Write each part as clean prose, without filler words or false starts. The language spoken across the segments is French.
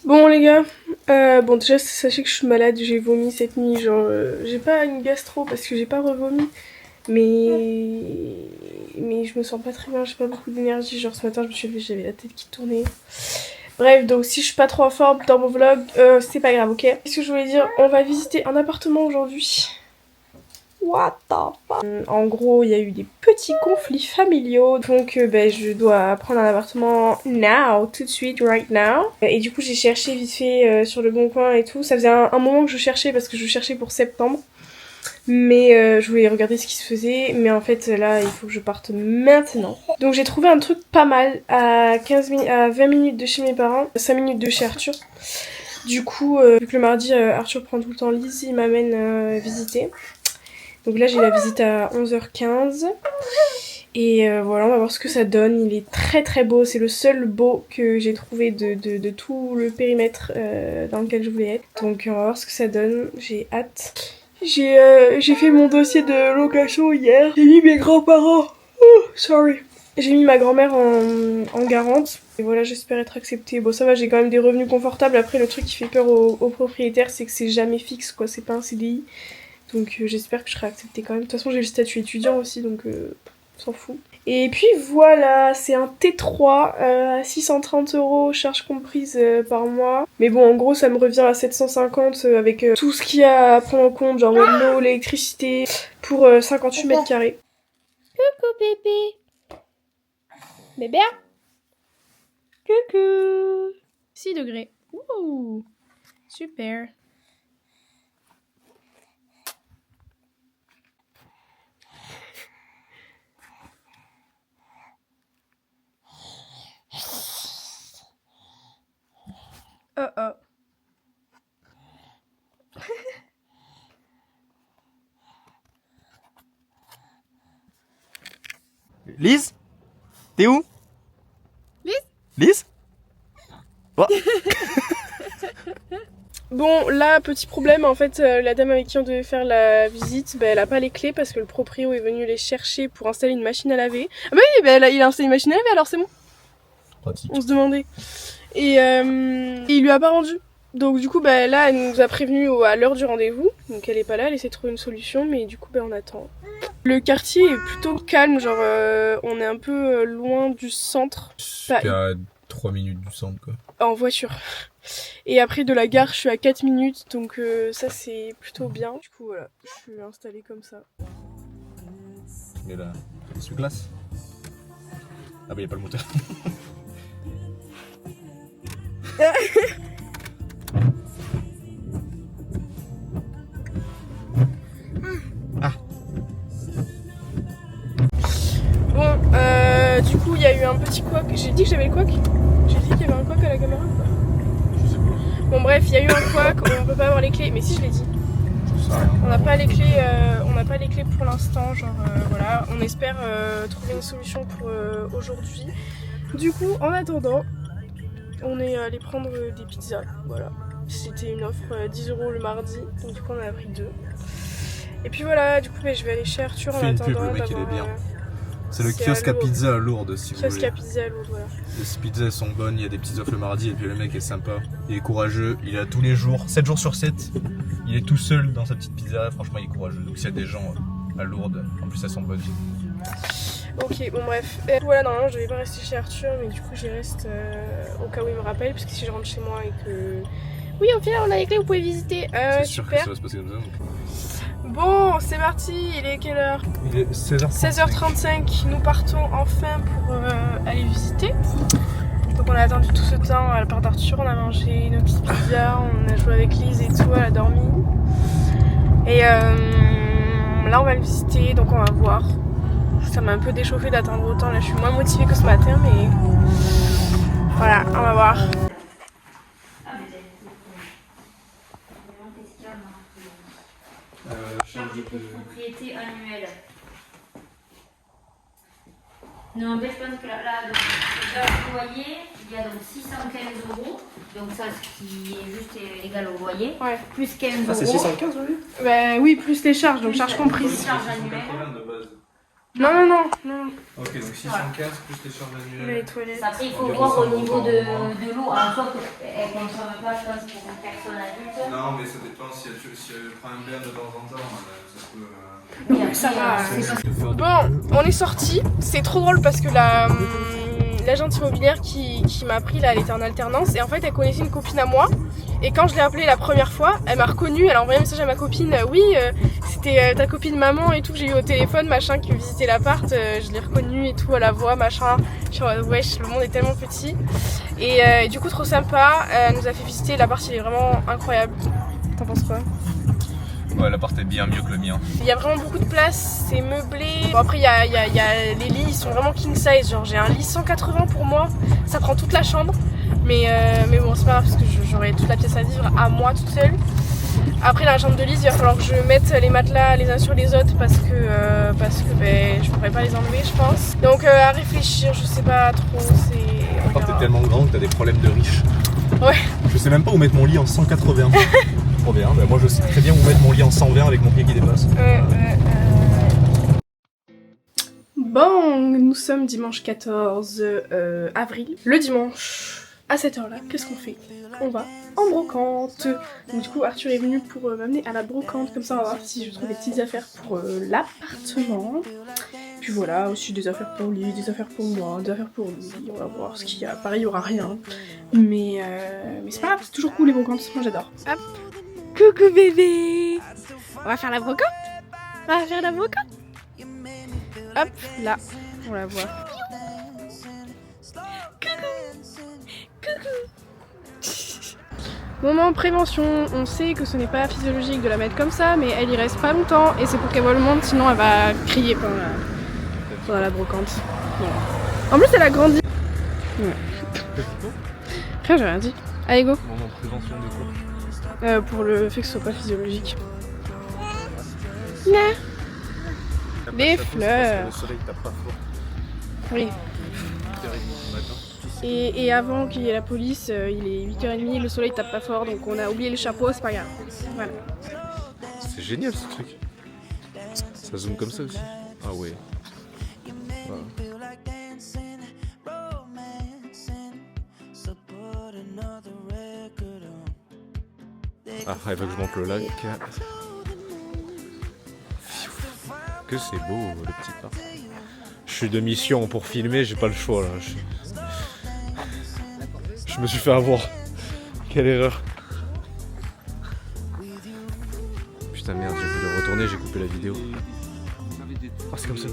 Bon les gars, bon déjà sachez que je suis malade, j'ai vomi cette nuit, genre j'ai pas une gastro parce que j'ai pas revomi, mais je me sens pas très bien, j'ai pas beaucoup d'énergie, genre ce matin je me suis levée, j'avais la tête qui tournait. Bref, donc si je suis pas trop en forme dans mon vlog, c'est pas grave, ok? Qu'est-ce que je voulais dire? On va visiter un appartement aujourd'hui. What the fuck? En gros, il y a eu des petits conflits familiaux, donc ben, je dois prendre un appartement now, tout de suite, right now. Et du coup, j'ai cherché vite fait sur le bon coin et tout. Ça faisait un moment que je cherchais parce que je cherchais pour septembre. Mais je voulais regarder ce qui se faisait, mais en fait là il faut que je parte maintenant. Donc j'ai trouvé un truc pas mal à 20 minutes de chez mes parents, 5 minutes de chez Arthur. Du coup, vu que le mardi Arthur prend tout le temps Lise, il m'amène visiter. Donc là j'ai la visite à 11h15. Et voilà, on va voir ce que ça donne. Il est très très beau, c'est le seul beau que j'ai trouvé de tout le périmètre dans lequel je voulais être. Donc on va voir ce que ça donne, j'ai hâte. J'ai fait mon dossier de location hier. J'ai mis mes grands-parents. Oh, sorry. J'ai mis ma grand-mère en garante. Et voilà, j'espère être acceptée. Bon, ça va, j'ai quand même des revenus confortables. Après, le truc qui fait peur aux propriétaires, c'est que c'est jamais fixe, quoi. C'est pas un CDI. Donc, j'espère que je serai acceptée quand même. De toute façon, j'ai le statut étudiant aussi, donc on s'en fout. Et puis voilà, c'est un T3 à 630 € charge comprise par mois. Mais bon, en gros, ça me revient à 750 avec tout ce qu'il y a à prendre en compte, genre l'eau, l'électricité, pour 58 mètres carrés. Coucou bébé. Bébé. Coucou. 6 degrés. Ouh, super. Oh oh. Lise? T'es où? Lise? Lise? Oh. Bon, là, petit problème, en fait, la dame avec qui on devait faire la visite, bah, elle a pas les clés parce que le proprio est venu les chercher pour installer une machine à laver. Ah bah oui, bah, il a installé une machine à laver, alors c'est bon. Pratique. On se demandait. Et il lui a pas rendu. Donc du coup, bah, là, elle nous a prévenu à l'heure du rendez-vous. Donc elle est pas là, elle essaie de trouver une solution, mais du coup, bah, on attend. Le quartier est plutôt calme, genre on est un peu loin du centre. J'étais à 3 minutes du centre, quoi. En voiture. Et après de la gare, je suis à 4 minutes, donc ça c'est plutôt bien. Du coup voilà, je suis installée comme ça. Mais là, sous glace. Ah bah y'a pas le moteur. Ah. Bon, du coup il y a eu un petit couac. J'ai dit que j'avais le couac? J'ai dit qu'il y avait un couac à la caméra ou pas? Je sais pas. Bon bref, il y a eu un couac, on peut pas avoir les clés, mais si je l'ai dit. On n'a pas les clés pour l'instant, genre voilà, on espère trouver une solution pour aujourd'hui. Du coup, en attendant, on est allé prendre des pizzas, voilà. C'était une offre 10 € le mardi, donc du coup on en a pris 2. Et puis voilà, du coup je vais aller chez Arthur en Fais une attendant. pub, le mec il est bien. C'est le kiosque à pizza à Lourdes, si vous voulez. Kiosque à pizza à Lourdes, voilà. Les pizzas elles sont bonnes, il y a des petites offres le mardi et puis le mec est sympa. Il est courageux, il est là tous les jours, 7 jours sur 7. Il est tout seul dans sa petite pizza, franchement il est courageux. Donc s'il y a des gens à Lourdes, en plus elles sont bonnes. Ok, bon bref. Voilà, normalement je devais pas rester chez Arthur, mais du coup j'y reste au cas où il me rappelle, parce que si je rentre chez moi et que... Oui, au final on a les clés, vous pouvez visiter. C'est sûr que super. ça va se passer comme ça. Donc... Bon, c'est parti, il est quelle heure? Il est 16h35, nous partons enfin pour aller visiter. Donc on a attendu tout ce temps à la part d'Arthur, on a mangé nos petites pizzas, on a joué avec Lise et tout, elle a dormi. Et là on va le visiter, donc on va voir. Ça m'a un peu déchauffé d'attendre autant, là je suis moins motivée que ce matin, mais voilà, on va voir. Charge de propriété annuelle. Non, mais je pense que là donc, le loyer, il y a donc 615 €. Donc ça, ce qui est juste égal au loyer. Ouais. Plus 15 €. Ah c'est 615 oui? Bah oui, plus les charges, donc charges comprises. Charge annuelle. Non. Ok, donc 615 plus les charges annuelles. Les toilettes. Après, il faut voir au niveau de l'eau. En soi, elle ne consomme pas, je pense, pour une personne adulte. Non, mais ça dépend si elle prend un bain de temps en temps, ça peut. Oui, après, Ça va, c'est pas- Bon, on est sortis. C'est trop drôle parce que l'agente immobilière qui m'a pris là, elle était en alternance et en fait elle connaissait une copine à moi. Et quand je l'ai appelée la première fois, elle m'a reconnue, elle a envoyé un message à ma copine, oui, c'était ta copine maman et tout, j'ai eu au téléphone, machin, qui visitait l'appart, je l'ai reconnue et tout à la voix, machin. Je suis en mode, wesh, le monde est tellement petit. Et du coup, trop sympa, elle nous a fait visiter, l'appart il est vraiment incroyable. T'en penses quoi? Ouais, l'appart est bien mieux que le mien. Il y a vraiment beaucoup de place, c'est meublé. Bon, après, il y a les lits, ils sont vraiment king size. Genre, j'ai un lit 180 pour moi, ça prend toute la chambre. Mais bon, c'est pas grave parce que j'aurai toute la pièce à vivre à moi toute seule. Après, la chambre de Lise, il va falloir que je mette les matelas les uns sur les autres parce que je pourrais pas les enlever, je pense. Donc, à réfléchir, je sais pas trop. L'appart est tellement grand que t'as des problèmes de riches. Ouais. Je sais même pas où mettre mon lit en 180. Trop bien, bah moi je sais très bien où mettre mon lit en 120 avec mon pied qui dépasse. Bon, nous sommes dimanche 14 avril. Le dimanche, à cette heure-là, qu'est-ce qu'on fait? On va en brocante. Donc du coup, Arthur est venu pour m'amener à la brocante. Comme ça, on va voir si je trouve des petites affaires pour l'appartement. Puis voilà, aussi des affaires pour lui, des affaires pour moi, des affaires pour lui. On va voir ce qu'il y a. Pareil, il y aura rien. Mais c'est pas grave, c'est toujours cool les brocantes. Moi, j'adore. Hop. Coucou bébé. On va faire la brocante. On va faire la brocante. Hop, là, on la voit. Coucou. Moment prévention, on sait que ce n'est pas physiologique de la mettre comme ça, mais elle y reste pas longtemps et c'est pour qu'elle voit le monde, sinon elle va crier pendant la brocante. Voilà. En plus, elle a grandi. Ouais. Rien, j'ai rien dit. Allez, go. Moment prévention de quoi? Pour le fait que ce soit pas physiologique. Là. Des fleurs. Le soleil tape pas fort. Oui. 8h30 du matin. Et avant qu'il y ait la police, il est 8h30, le soleil tape pas fort, donc on a oublié le chapeau, c'est pas grave. Voilà. C'est génial ce truc. Ça zoome comme ça aussi. Ah ouais. Voilà. Ah, il faut que je monte le lac. Que c'est beau le petit parc. Je suis de mission pour filmer, j'ai pas le choix là. Je me suis fait avoir. Quelle erreur. Putain merde, j'ai voulu retourner, j'ai coupé la vidéo. Ah c'est comme ça.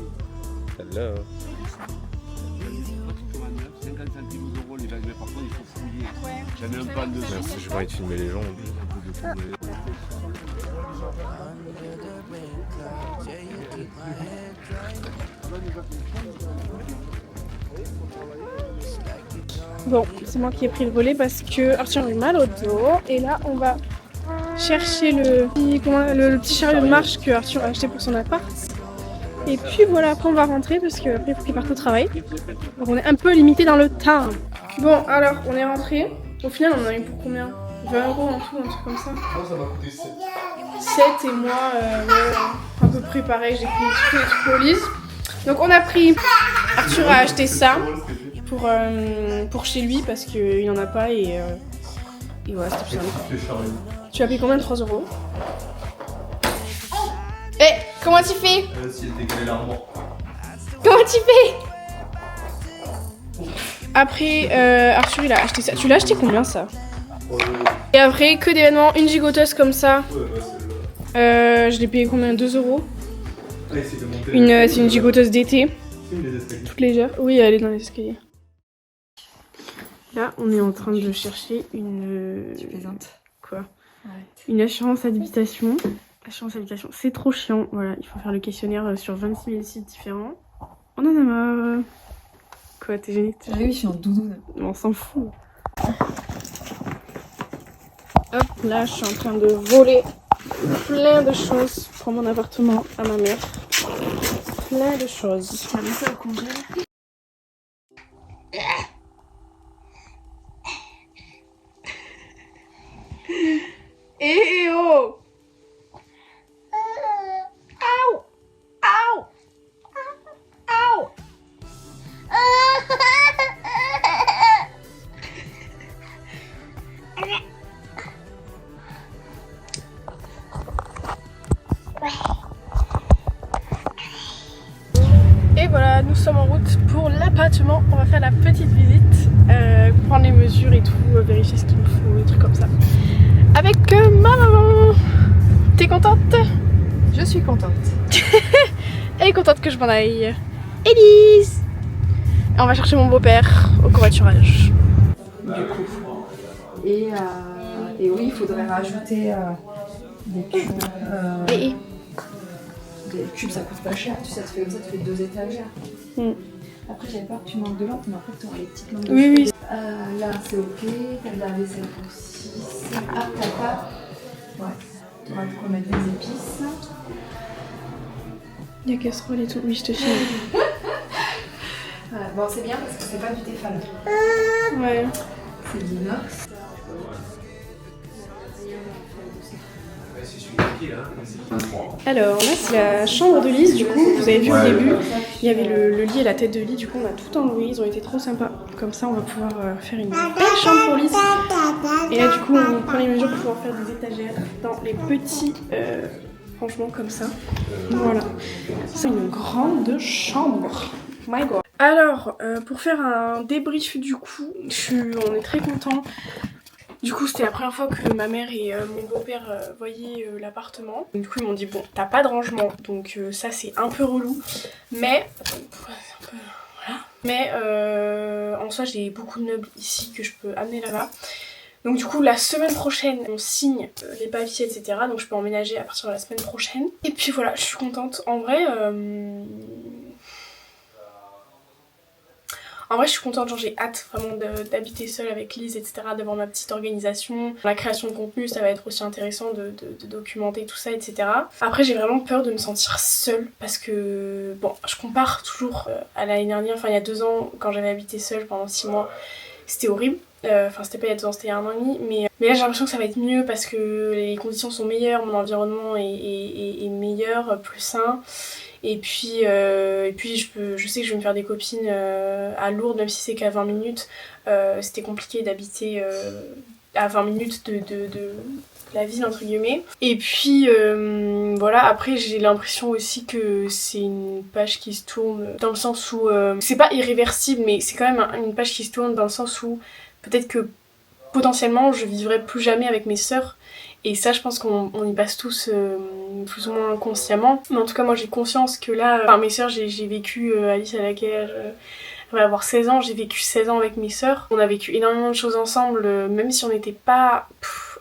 Là. 50 centimes d'euros les bagues, mais par contre il faut fouiller. J'en ai un pan de Merci, j'ai pas envie de filmer les gens. Bon, c'est moi qui ai pris le relais parce que Arthur a eu mal au dos. Et là, on va chercher le petit chariot de marche que Arthur a acheté pour son appart. Et puis voilà, après on va rentrer parce qu'après il faut qu'il parte au travail. Donc on est un peu limité dans le temps. Bon, alors on est rentré. Au final, on en a eu pour combien? 20 € en tout, un truc comme ça. Ça m'a coûté 7. 7 et moi, ouais, à peu près pareil, j'ai pris tous les trucs pour Lise. Donc on a pris, Arthur a acheté ça pour chez lui parce qu'il n'en a pas et voilà, c'était plus simple. Tu as payé combien? 3 €. Eh, comment tu fais? Si elle décalait l'armoire. Comment tu fais? Après, Arthur il a acheté ça. Tu l'as acheté combien ça? Et après, que d'événements, une gigoteuse comme ça. Je l'ai payé combien? 2 €. C'est une gigoteuse d'été. Toute légère. Oui, elle est dans les escaliers. Là, on est en train de chercher une. Tu plaisantes. Quoi? Ouais. Une assurance habitation. Assurance habitation, c'est trop chiant. Voilà, il faut faire le questionnaire sur 26 000 sites différents. On en a marre. Quoi, t'es gênée? Oui, je suis en doudoune. On s'en fout. Hop, là, je suis en train de voler plein de choses pour mon appartement à ma mère. Plein de choses. Tu as mis ça au congé? Eh oh! Aouh! Aouh! Et voilà, nous sommes en route pour l'appartement. On va faire la petite visite, prendre les mesures et tout, vérifier ce qu'il me faut, des trucs comme ça. Avec ma maman. T'es contente? Je suis contente. Elle est contente que je m'en aille. Élise! On va chercher mon beau-père au covoiturage. Du coup. Et oui, il faudrait rajouter des cubes. Des cubes, ça coûte pas cher. Tu sais, ça te fait 2 étagères. Après, j'avais peur que tu manques de lampes, mais en fait, tu auras les petites lampes. Oui, oui. Là, c'est ok. T'as de la vaisselle pour 6. Ah, t'as pas. Ouais. Tu auras de quoi mettre des épices. Il y a casserole et tout. Oui, je te filme. Bon, c'est bien parce que c'est pas du Tefal. Ouais. C'est de l'inox. Alors là c'est la chambre de Lise, du coup vous avez vu au début il y avait le lit et la tête de lit, du coup on a tout enlevé, ils ont été trop sympas, comme ça on va pouvoir faire une belle chambre pour Lise. Et là du coup on prend les mesures pour pouvoir faire des étagères dans les petits franchement comme ça. Voilà, c'est une grande chambre. My God. Alors pour faire un débrief du coup, on est très contents. Du coup c'était la première fois que ma mère et mon beau-père voyaient l'appartement. Du coup ils m'ont dit bon t'as pas de rangement donc ça c'est un peu relou. Mais voilà. Mais en soi j'ai beaucoup de meubles ici que je peux amener là-bas. Donc du coup la semaine prochaine on signe les papiers etc. Donc je peux emménager à partir de la semaine prochaine. Et puis voilà je suis contente. En vrai je suis contente, genre j'ai hâte vraiment d'habiter seule avec Lise etc, d'avoir ma petite organisation. La création de contenu ça va être aussi intéressant de documenter tout ça etc. Après j'ai vraiment peur de me sentir seule parce que bon je compare toujours à l'année dernière, enfin il y a 2 ans quand j'avais habité seule pendant 6 mois c'était horrible. Enfin c'était pas il y a 2 ans, c'était il y a 1 an et demi, mais là j'ai l'impression que ça va être mieux parce que les conditions sont meilleures, mon environnement est meilleur, plus sain. Et puis je sais que je vais me faire des copines à Lourdes, même si c'est qu'à 20 minutes. C'était compliqué d'habiter à 20 minutes de la ville entre guillemets. Et puis voilà, après j'ai l'impression aussi que c'est une page qui se tourne dans le sens où c'est pas irréversible, mais c'est quand même une page qui se tourne dans le sens où peut-être que potentiellement je vivrai plus jamais avec mes sœurs. Et ça je pense qu'on y passe tous plus ou moins inconsciemment. Mais en tout cas moi j'ai conscience que là, enfin mes sœurs j'ai vécu Alice à laquelle elle va avoir 16 ans, j'ai vécu 16 ans avec mes sœurs. On a vécu énormément de choses ensemble, même si on n'était pas...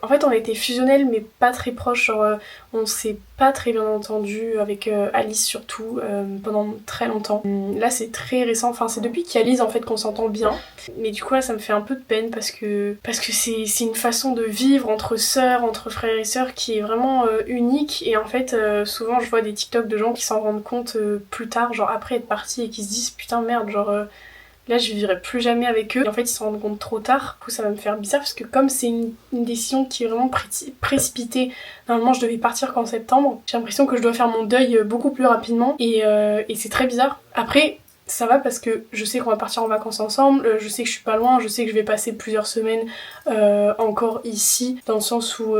En fait on était fusionnels mais pas très proches, genre on s'est pas très bien entendu avec Alice surtout pendant très longtemps. Là c'est très récent, enfin c'est depuis qu'il y a Alice en fait qu'on s'entend bien. Mais du coup là ça me fait un peu de peine parce que c'est une façon de vivre entre sœurs, entre frères et sœurs qui est vraiment unique. Et en fait souvent je vois des TikTok de gens qui s'en rendent compte plus tard, genre après être partis et qui se disent putain merde genre... Là je vivrai plus jamais avec eux. Et en fait ils se rendent compte trop tard. Du coup ça va me faire bizarre parce que comme c'est une décision qui est vraiment précipitée. Normalement je devais partir qu'en septembre. J'ai l'impression que je dois faire mon deuil beaucoup plus rapidement. Et c'est très bizarre. Après ça va parce que je sais qu'on va partir en vacances ensemble, je sais que je suis pas loin, je sais que je vais passer plusieurs semaines encore ici, dans le sens où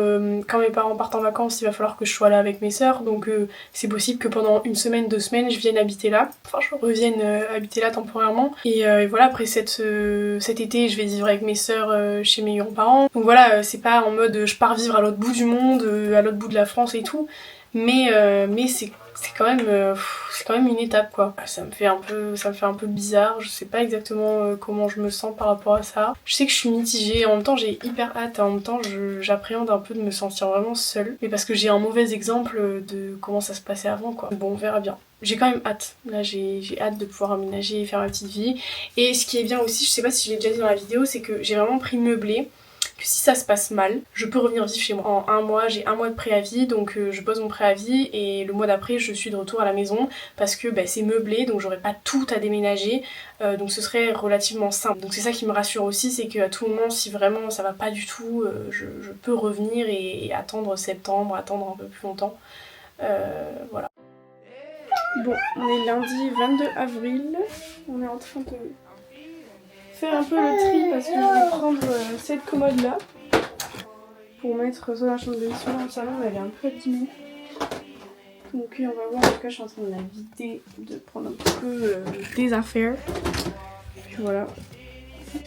quand mes parents partent en vacances il va falloir que je sois là avec mes sœurs, donc c'est possible que pendant 1 semaine, 2 semaines je vienne habiter là, enfin je revienne habiter là temporairement, et voilà après cet été je vais vivre avec mes sœurs chez mes grands-parents, donc voilà c'est pas en mode je pars vivre à l'autre bout du monde, à l'autre bout de la France et tout, mais c'est quand même une étape quoi. Ça me fait un peu bizarre, je sais pas exactement comment je me sens par rapport à ça. Je sais que je suis mitigée, en même temps j'ai hyper hâte, en même temps j'appréhende un peu de me sentir vraiment seule. Mais parce que j'ai un mauvais exemple de comment ça se passait avant quoi. Bon on verra bien. J'ai quand même hâte, là j'ai hâte de pouvoir aménager et faire ma petite vie. Et ce qui est bien aussi, je sais pas si je l'ai déjà dit dans la vidéo, c'est que j'ai vraiment pris meublé. Que si ça se passe mal, je peux revenir vivre chez moi. En 1 mois, j'ai 1 mois de préavis, donc je pose mon préavis et le mois d'après je suis de retour à la maison parce que c'est meublé, donc j'aurai pas tout à déménager, donc ce serait relativement simple. Donc c'est ça qui me rassure aussi, c'est qu'à tout moment, si vraiment ça va pas du tout, je peux revenir et attendre septembre, attendre un peu plus longtemps. Voilà. Bon, on est lundi 22 avril, on est en train de faire un peu le tri parce que je vais prendre cette commode là. pour mettre ça dans la chambre de mission. Dans le salon, elle est un peu abîmée. Donc on va voir, en tout cas je suis en train de la vider, de prendre un petit peu des affaires. Puis voilà.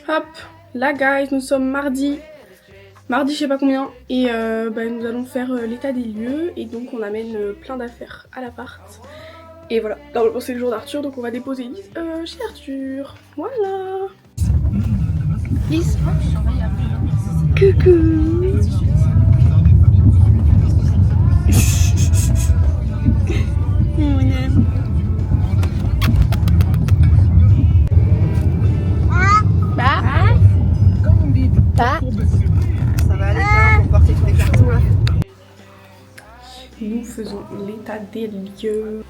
Hop, là guys, nous sommes mardi je sais pas combien. Et nous allons faire l'état des lieux. Et donc on amène plein d'affaires à l'appart. Et voilà, normalement c'est le jour d'Arthur, donc on va déposer Lise chez Arthur. Voilà. Lise. Coucou. Ça va aller, ça, pour porter tous les cartons là. Nous faisons l'état des lieux.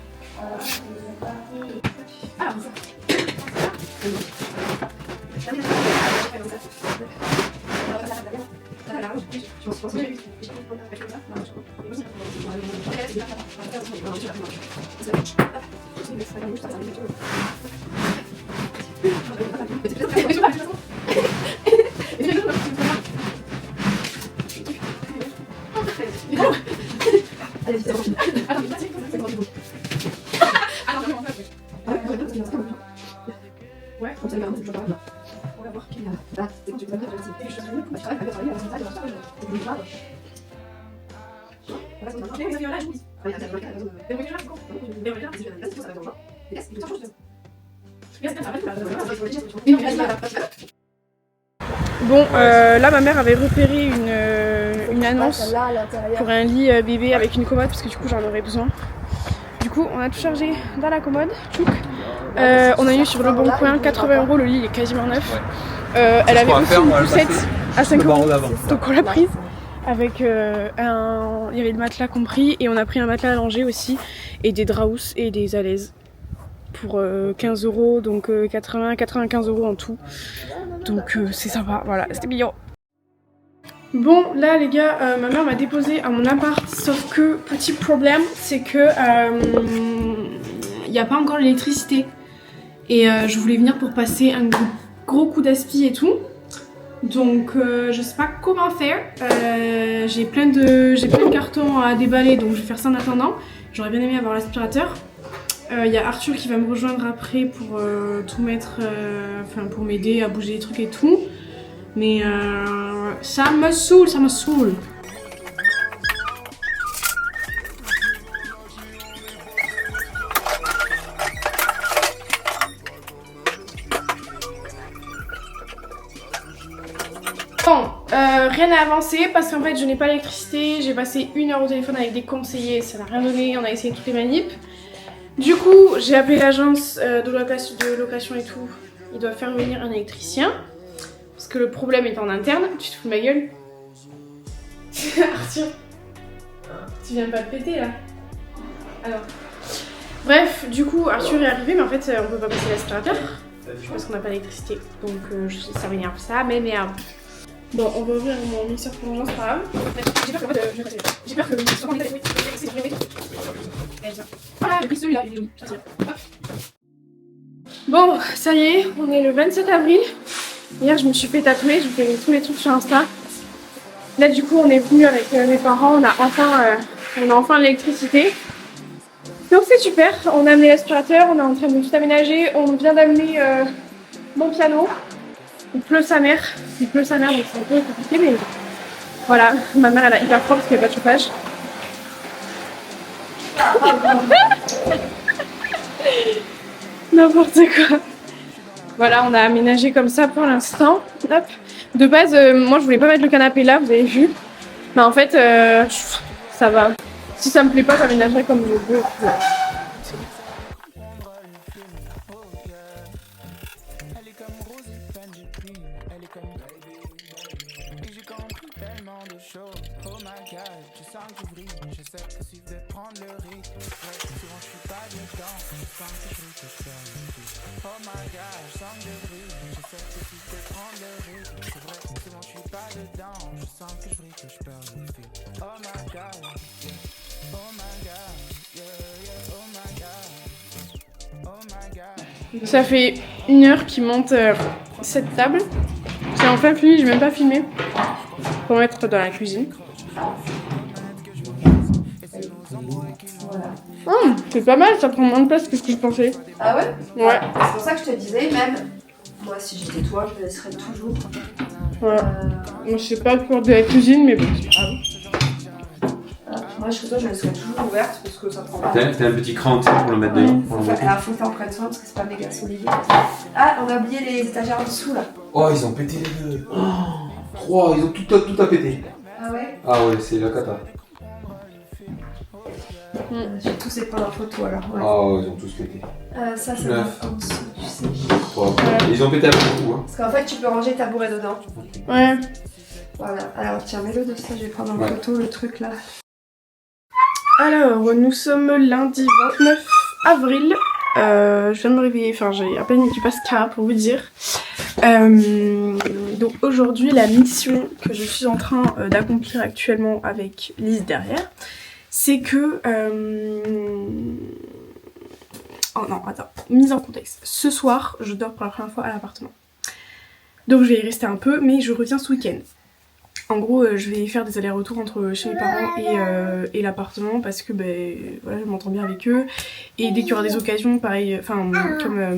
Ouais, on va voir qui là. Bon, là ma mère avait repéré une annonce pour un lit bébé avec une commode parce que du coup j'en aurais besoin. Du coup on a tout chargé dans la commode. On a eu sur le bon coin 80 €, le lit il est quasiment neuf. Elle avait aussi une poussette à 5 €, donc on l'a prise avec il y avait le matelas compris et on a pris un matelas allongé aussi et des draps et des alaises pour 15 €, donc 95 € en tout. Donc c'est sympa, voilà, c'était mignon. Bon là les gars, ma mère m'a déposé à mon appart, sauf que petit problème c'est que il n'y a pas encore l'électricité. Et je voulais venir pour passer un gros coup d'aspi et tout. Donc je sais pas comment faire. J'ai plein de cartons à déballer, donc je vais faire ça en attendant. J'aurais bien aimé avoir l'aspirateur. Il y a Arthur qui va me rejoindre après pour tout mettre, pour m'aider à bouger les trucs et tout. Mais ça me saoule, ça me saoule. Bon, rien n'a avancé parce qu'en fait je n'ai pas l'électricité, j'ai passé 1 heure au téléphone avec des conseillers, ça n'a rien donné, on a essayé toutes les manips. Du coup j'ai appelé l'agence de location et tout, ils doivent faire venir un électricien. Parce que le problème est en interne, tu te fous de ma gueule? Arthur, tu viens pas de péter là? Alors, bref, du coup Arthur est arrivé mais en fait on peut pas passer l'aspirateur parce qu'on n'a pas d'électricité, donc ça m'énerve, ça m'énerve. Bon, on va ouvrir mon mixeur pour l'urgence, c'est pas grave. J'ai peur que le mixeur voilà, j'ai pris celui-là, il est joli, ça tire. Bon, ça y est, on est le 27 avril. Hier, je me suis fait tatouer, je vous fais tous les trucs sur Insta. Là, du coup, on est venu avec mes parents, on a enfin l'électricité. Donc c'est super, on a amené l'aspirateur, on est en train de tout aménager, on vient d'amener mon piano. Il pleut sa mère, donc c'est un peu compliqué, mais voilà, ma mère elle a hyper froid parce qu'il n'y a pas de chauffage. N'importe quoi. Voilà, on a aménagé comme ça pour l'instant. Hop. De base, moi je voulais pas mettre le canapé là, vous avez vu. Mais en fait, ça va. Si ça me plaît pas, j'aménagerai comme je veux. Ça fait 1 heure qu'il monte cette table. C'est enfin fini, j'ai même pas filmé. pour mettre dans la cuisine. Voilà. C'est pas mal, ça prend moins de place que ce que je pensais. Ah ouais? Ouais. C'est pour ça que je te disais, même moi si j'étais toi, je le laisserais toujours. Ouais. Moi je sais pas pour de la cuisine, mais bon, c'est pas grave. Moi chez toi, je la laisserais toujours ouverte parce que ça prend pas. T'as un petit cran pour le mettre dedans. Pour le mettre. Alors faut que t'en prennes soin parce que c'est pas méga solide. Ah, on a oublié les étagères en dessous là. Oh, ils ont pété les deux. Oh, 3, ils ont tout à péter. Ah ouais? Ah ouais, c'est la cata. Je vais tous les prendre en photo alors. Ouais. Ah ouais, ils ont tous pété. Ça va Neuf. en dessous, tu sais. 3. Ils ont pété un peu tout. Hein. Parce qu'en fait, tu peux ranger ta tabouret dedans. Ouais. Voilà. Alors tiens, mets-le de ça, je vais prendre en Ouais. photo le truc là. Alors, nous sommes lundi 29 avril. Je viens de me réveiller, enfin j'ai à peine mis du pascara pour vous dire. Donc aujourd'hui, la mission que je suis en train d'accomplir actuellement avec Lise derrière, c'est que... Oh non, attends, mise en contexte. Ce soir, je dors pour la première fois à l'appartement. Donc je vais y rester un peu, mais je reviens ce week-end. En gros, je vais faire des allers-retours entre chez mes parents et l'appartement parce que voilà, je m'entends bien avec eux. Et dès qu'il y aura des occasions, pareil, enfin, comme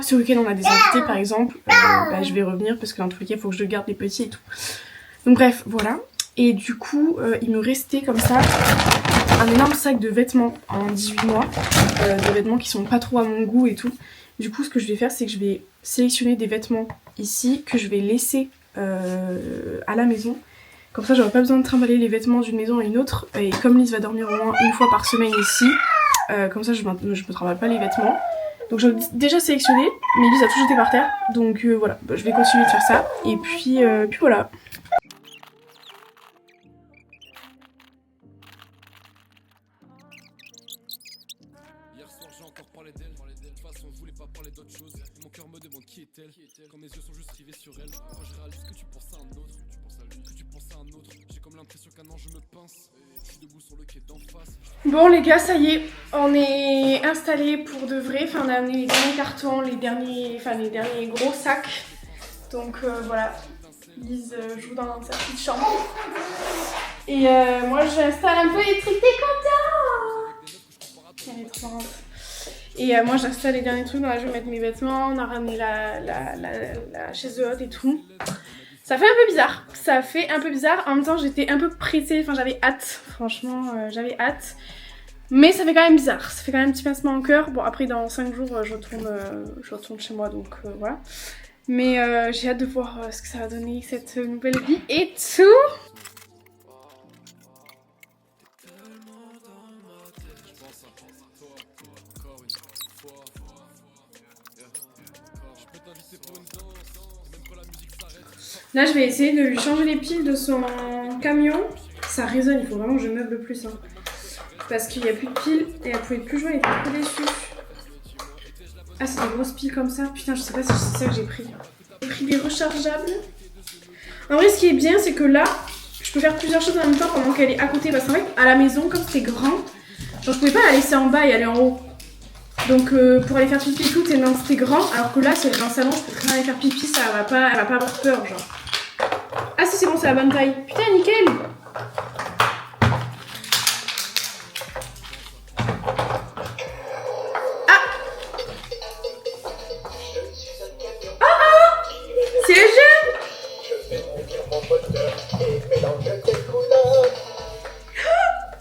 ce week-end on a des invités par exemple, je vais revenir parce que dans tous les cas, il faut que je garde les petits et tout. Donc bref, voilà. Et du coup, il me restait comme ça un énorme sac de vêtements en 18 mois, de vêtements qui sont pas trop à mon goût et tout. Du coup, ce que je vais faire, c'est que je vais sélectionner des vêtements ici que je vais laisser à la maison. Comme ça, j'aurai pas besoin de trimballer les vêtements d'une maison à une autre. Et comme Lise va dormir au moins une fois par semaine ici, comme ça, je me trimballe pas les vêtements. Donc j'ai déjà sélectionné, mais Lise a tout jeté par terre. Donc voilà, je vais continuer de faire ça. Et puis voilà. Hier soir j'ai encore parlé d'elle. De toute façon on voulait pas parler d'autre chose. Mon cœur me demande qui est-elle. Quand mes yeux sont juste rivés sur elle. Quand je réalise que tu penses à un autre, tu penses à lui, que tu penses à un autre. J'ai comme l'impression qu'un ange me pince. Je suis debout sur le quai d'en face. Bon les gars, ça y est, on est installés pour de vrai. Enfin on a amené les derniers cartons, les derniers gros sacs. Donc voilà, Lise joue dans sa petite chambre. Et moi j'installe un peu les trucs, t'es content? Elle est trop marrante. Et moi j'installe les derniers trucs, là je vais mettre mes vêtements, on a ramené la chaise haute et tout. Ça fait un peu bizarre, en même temps j'étais un peu pressée, enfin j'avais hâte, franchement j'avais hâte. Mais ça fait quand même bizarre, ça fait quand même un petit pincement au cœur. Bon après dans 5 jours je retourne chez moi donc voilà. Mais j'ai hâte de voir ce que ça va donner cette nouvelle vie et tout. Là je vais essayer de lui changer les piles de son camion. Ça résonne, il faut vraiment que je meuble plus. Hein. Parce qu'il n'y a plus de piles et elle pouvait plus jouer, elle était trop déçue. Ah c'est des grosses piles comme ça. Putain je sais pas si c'est ça que j'ai pris. J'ai pris des rechargeables. En vrai ce qui est bien c'est que là, je peux faire plusieurs choses en même temps pendant qu'elle est à côté. Parce qu'en fait à la maison comme c'était grand, genre je pouvais pas la laisser en bas et aller en haut. Donc pour aller faire pipi et tout, c'était grand. Alors que là si elle est dans le salon, je peux très bien aller faire pipi, ça elle va pas avoir peur genre. Ah si c'est bon, c'est la bonne taille. Putain nickel. C'est le jeu.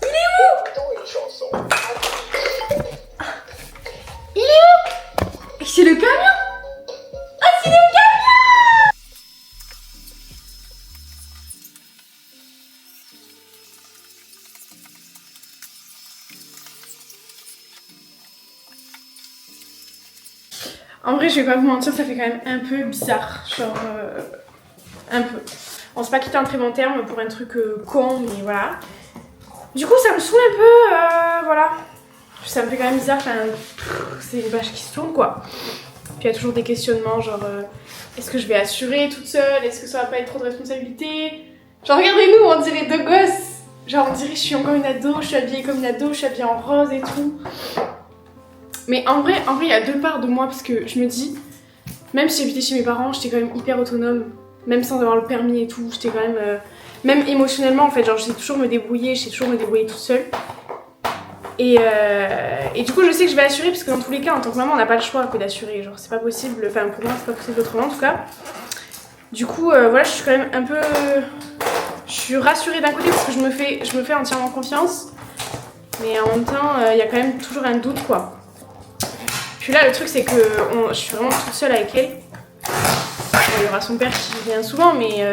Il est où? Il est où? C'est le camion. Ah c'est le camion. En vrai je vais pas vous mentir, ça fait quand même un peu bizarre, genre un peu. On s'est pas quitté en très bon terme pour un truc con, mais voilà. Du coup ça me saoule un peu, voilà. Ça me fait quand même bizarre, c'est une vache qui se tourne quoi. Puis il y a toujours des questionnements genre est-ce que je vais assurer toute seule, est-ce que ça va pas être trop de responsabilité. Genre regardez-nous, on dirait deux gosses. Genre on dirait que je suis encore une ado, je suis habillée comme une ado, je suis habillée en rose et tout. Mais en vrai, il y a deux parts de moi parce que je me dis, même si j'habitais chez mes parents, j'étais quand même hyper autonome. Même sans avoir le permis et tout, j'étais quand même... même émotionnellement en fait, genre je sais toujours me débrouiller, toute seule. Et du coup je sais que je vais assurer parce que dans tous les cas en tant que maman on n'a pas le choix que d'assurer, genre c'est pas possible, enfin pour moi c'est pas possible autrement en tout cas. Du coup voilà, je suis quand même un peu... Je suis rassurée d'un côté parce que je me fais entièrement confiance. Mais en même temps il y a quand même toujours un doute quoi. Puis là le truc c'est que je suis vraiment toute seule avec elle. Bon, il y aura son père qui vient souvent mais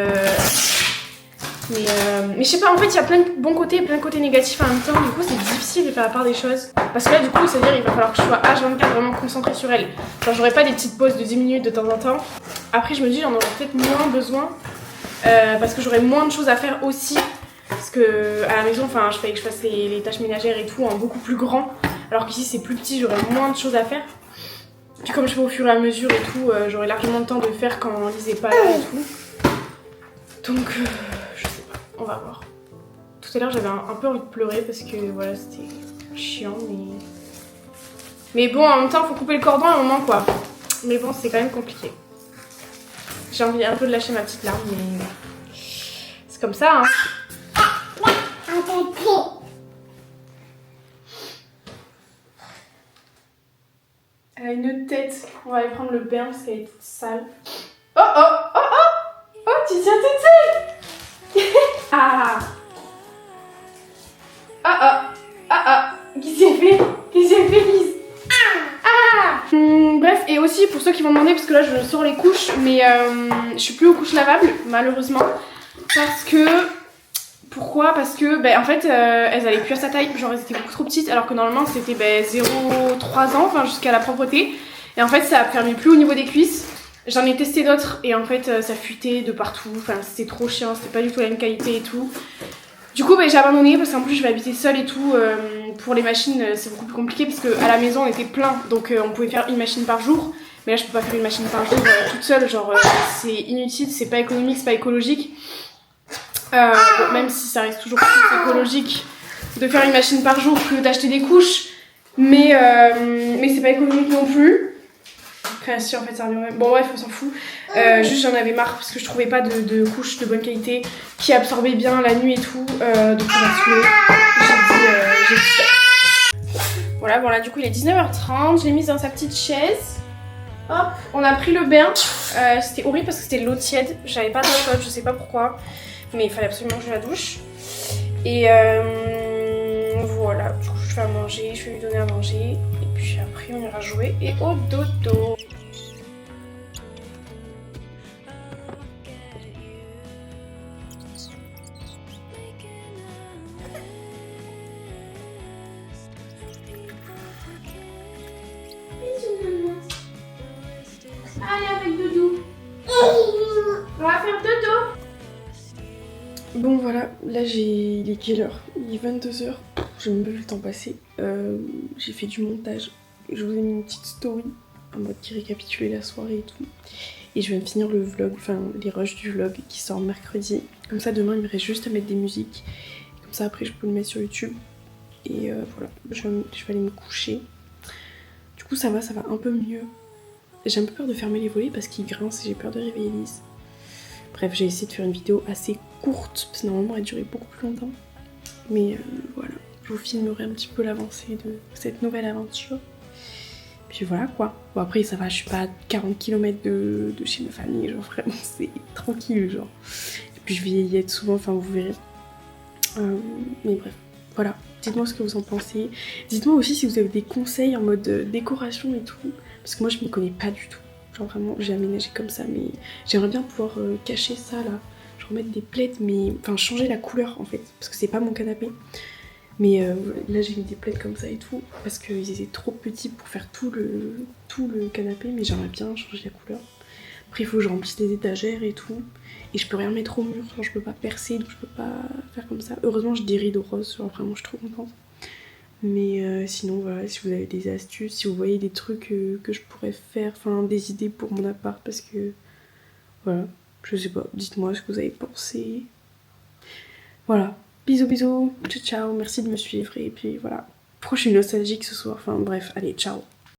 je sais pas, en fait il y a plein de bons côtés et plein de côtés négatifs en même temps, du coup c'est difficile de faire la part des choses. Parce que là du coup c'est à dire il va falloir que je sois H24 vraiment concentrée sur elle. Genre j'aurai pas des petites pauses de 10 minutes de temps en temps. Après je me dis j'en aurais peut-être moins besoin parce que j'aurai moins de choses à faire aussi. Parce que à la maison enfin je fallait que je fasse les tâches ménagères et tout en beaucoup plus grand. Alors qu'ici c'est plus petit, j'aurai moins de choses à faire. Puis comme je fais au fur et à mesure et tout, j'aurai largement le temps de faire quand Lise est pas là et tout. Donc je sais pas, on va voir. Tout à l'heure j'avais un peu envie de pleurer parce que voilà c'était chiant mais bon en même temps faut couper le cordon à un moment quoi. Mais bon c'est quand même compliqué. J'ai envie un peu de lâcher ma petite larme mais c'est comme ça hein. Elle a une tête, on va aller prendre le bain parce qu'elle est toute sale. Oh oh oh oh oh tu tiens toute seule. Ah ah ah ah ah qu'est-ce qu'elle fait? Qu'est-ce qu'elle fait Lise? Ah bref et aussi pour ceux qui vont demander parce que là je sors les couches mais je suis plus aux couches lavables malheureusement parce que... Pourquoi? Parce que en fait elles allaient plus à sa taille, genre elles étaient beaucoup trop petites alors que normalement c'était 0,3 ans, enfin jusqu'à la propreté. Et en fait ça permet plus au niveau des cuisses. J'en ai testé d'autres et en fait ça fuitait de partout, enfin c'était trop chiant, c'était pas du tout la même qualité et tout. Du coup j'ai abandonné parce qu'en plus je vais habiter seule et tout, pour les machines c'est beaucoup plus compliqué parce qu'à la maison on était plein donc on pouvait faire une machine par jour. Mais là je peux pas faire une machine par jour toute seule, genre c'est inutile, c'est pas économique, c'est pas écologique. Bon, même si ça reste toujours plus écologique de faire une machine par jour que d'acheter des couches, mais c'est pas économique non plus. Enfin si en fait ça revient même. Bon bref on s'en fout. Juste j'en avais marre parce que je trouvais pas de couches de bonne qualité qui absorbaient bien la nuit et tout. Donc ça m'a saoulée. J'ai dit ça. Voilà bon là du coup il est 19h30, je l'ai mise dans sa petite chaise. Hop, on a pris le bain. C'était horrible parce que c'était de l'eau tiède. J'avais pas d'eau chaude, je sais pas pourquoi. Mais il fallait absolument que je la douche. Et voilà, du coup je fais à manger, je vais lui donner à manger. Et puis après on ira jouer et au dodo. Allez avec dodo. On va faire dodo. Bon voilà, là il est quelle heure? Il est 22h, j'ai même pas vu le temps passer. J'ai fait du montage, je vous ai mis une petite story en mode qui récapitulait la soirée et tout. Et je viens de finir le vlog, enfin les rushs du vlog qui sort mercredi. Comme ça demain il me reste juste à mettre des musiques. Comme ça après je peux le mettre sur YouTube. Et voilà, je vais aller me coucher. Du coup ça va un peu mieux. J'ai un peu peur de fermer les volets parce qu'il grince et j'ai peur de réveiller Lise. Bref, j'ai essayé de faire une vidéo assez courte, parce que normalement elle durait beaucoup plus longtemps. Mais voilà, je vous filmerai un petit peu l'avancée de cette nouvelle aventure. Puis voilà quoi. Bon après ça va, je suis pas à 40 km de chez ma famille, genre vraiment c'est tranquille genre. Et puis je vais y être souvent, enfin vous verrez. Mais bref, voilà. Dites-moi ce que vous en pensez. Dites-moi aussi si vous avez des conseils en mode décoration et tout. Parce que moi je m'y connais pas du tout. Genre vraiment j'ai aménagé comme ça mais j'aimerais bien pouvoir cacher ça là. Genre mettre des plaids mais... Enfin changer la couleur en fait. Parce que c'est pas mon canapé. Mais là j'ai mis des plaids comme ça et tout. Parce qu'ils étaient trop petits pour faire tout le canapé. Mais j'aimerais bien changer la couleur. Après il faut que je remplisse les étagères et tout. Et je peux rien mettre au mur. Genre je peux pas percer donc je peux pas faire comme ça. Heureusement j'ai des rideaux roses. Genre vraiment je suis trop contente. Mais sinon voilà, si vous avez des astuces, si vous voyez des trucs que je pourrais faire, enfin des idées pour mon appart parce que voilà, je sais pas, dites-moi ce que vous avez pensé. Voilà, bisous bisous, ciao ciao, merci de me suivre et puis voilà. Pourquoi je suis nostalgique ce soir, enfin bref, allez ciao.